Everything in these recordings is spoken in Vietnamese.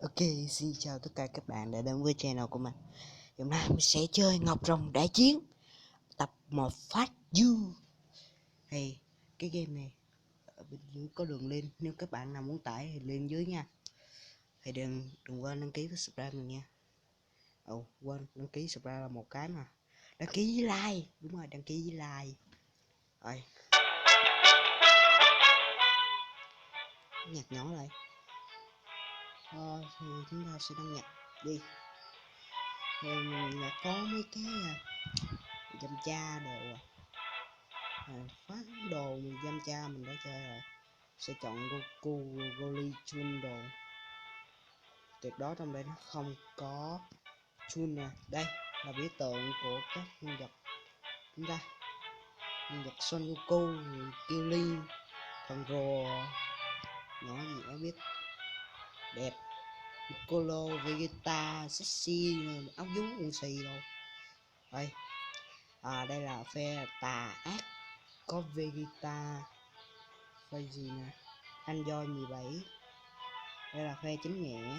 Ok, xin chào tất cả các bạn đã đến với channel của mình. Hôm nay mình sẽ chơi Ngọc Rồng Đại Chiến tập 1 phát du. Thì cái game này ở bên dưới có đường link, nếu các bạn nào muốn tải thì link dưới nha. Thì đừng quên đăng ký và subscribe mình nha. Quên đăng ký subscribe là một cái mà. Đăng ký với like, đúng rồi, đăng ký với like. Rồi. Nhạc nhỏ lại. Thì chúng ta sẽ đăng nhập đi. Thì mình là có mấy cái dâm cha đồ phá đồ mình dâm cha mình đã chơi rồi, sẽ chọn Goku, Goли, Chun đồ. Tuyệt đó trong đây nó không có Chun nè. Đây là biểu tượng của các nhân vật chúng ta. Nhân vật Songoku, Killing, thần rùa nhỏ gì đã biết đẹp, Piccolo, Vegeta, sexy, áo vú quần xì đâu. Đây đây là phe tà ác, có Vegeta, phe gì nè, anh Joy 17. Đây là phe chính nghĩa,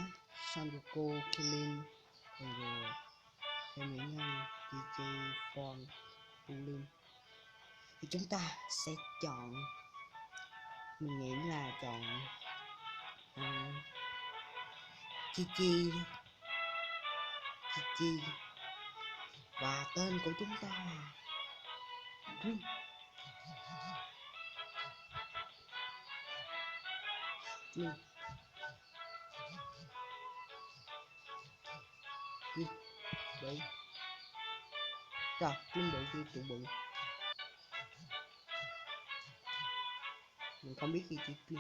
Songoku, Killing, thần rùa, phe mỹ nhân, Chi Form, Bulin. Thì chúng ta sẽ chọn, mình nghĩ là chọn Chi và tên của chúng ta là Cung. Đấy rồi, Cung đội kia tụ bự, mình không biết gì chữ Cung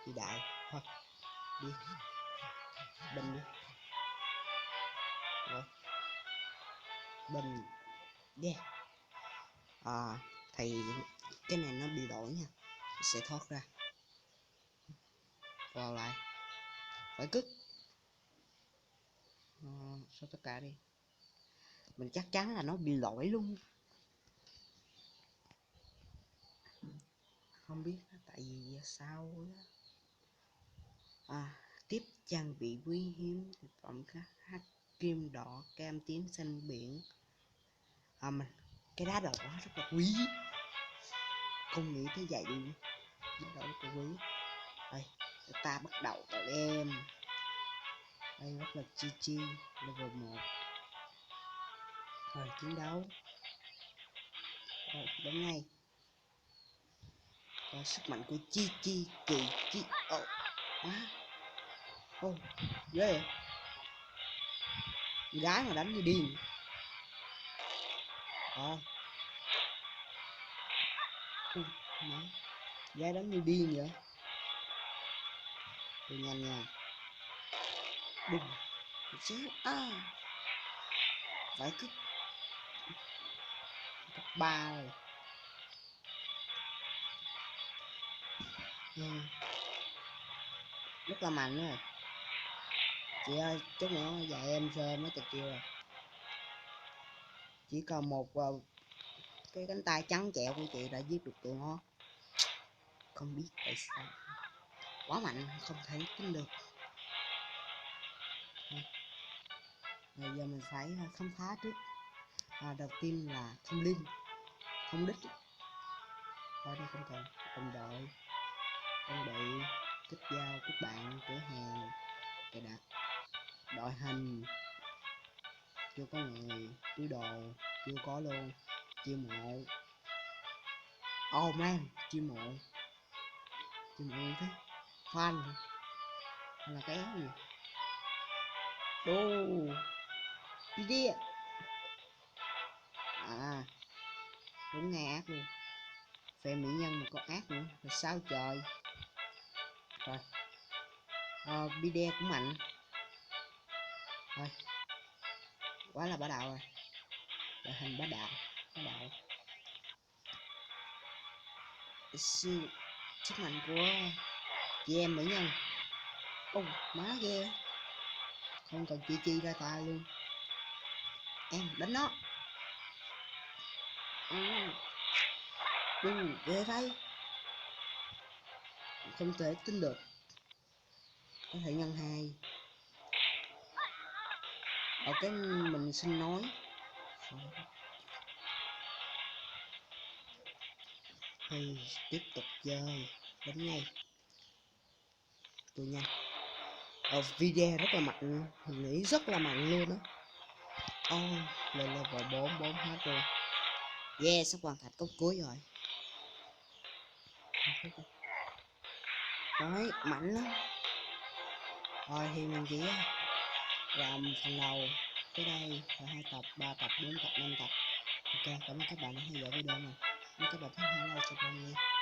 thì đại thôi, đi bình đi rồi bình yeah. Thì cái này nó bị lỗi nha, sẽ thoát ra vào lại phải cứt sao tất cả đi, mình chắc chắn là nó bị lỗi luôn, không biết tại vì sao tiếp trang bị quý hiếm, thực phẩm khác hắc kim đỏ, cam tím xanh biển. Mình cái đá đỏ rất là quý, không nghĩ tới vậy đi, đá đỏ rất là quý. Đây ta bắt đầu tụi em, đây rất là chi level 1 rồi, chiến đấu rồi, đến ngay. Và sức mạnh của chi kỳ ghê vậy, gái mà đánh như điên gái đánh như điên vậy, tôi nhanh nha, đùng xíu phải cứ cấp 3 rồi. Rất là mạnh rồi chị ơi, chút nữa dạy em sơ mới tuyệt chiêu rồi, chỉ còn một cái cánh tay trắng trẹo của chị đã giết được tụi nó, không biết tại sao, quá mạnh không thể tin được. Bây giờ mình phải khám phá trước. Đầu tiên là thông linh, thông đích, ở đây không cần đồng đội, trang bị, kết giao, kết bạn, cửa hàng, cài đặt, đội hình, chưa có người, túi đồ, chưa có luôn, chiêu mộ, oh man, chiêu mộ như thế, fan hay là cái gì, đô, đi đi đúng ngay ác luôn, phe mỹ nhân mà có ác nữa là sao trời. Rồi bide cũng mạnh rồi, quá là bá đạo rồi, đội hình bá đạo sức mạnh của chị em mỹ nhân, má ghê, không cần chi ra tay luôn, em đánh nó, ghê vậy, không thể tin được, có thể nhân 2 cái mình xin nói thì tiếp tục chơi đến ngay tôi nhanh. Video rất là mạnh, mình nghĩ rất là mạnh luôn á. Lên level 4 hết luôn. Yeah, sắp hoàn thành cốc cuối rồi. Đấy, mạnh lắm. Rồi thì mình chỉ làm phần đầu tới đây là 2 tập, 3 tập, 4 tập, 5 tập. Ok, cảm ơn các bạn đã theo dõi video này. Nếu các bạn thích hãy like cho mình nha.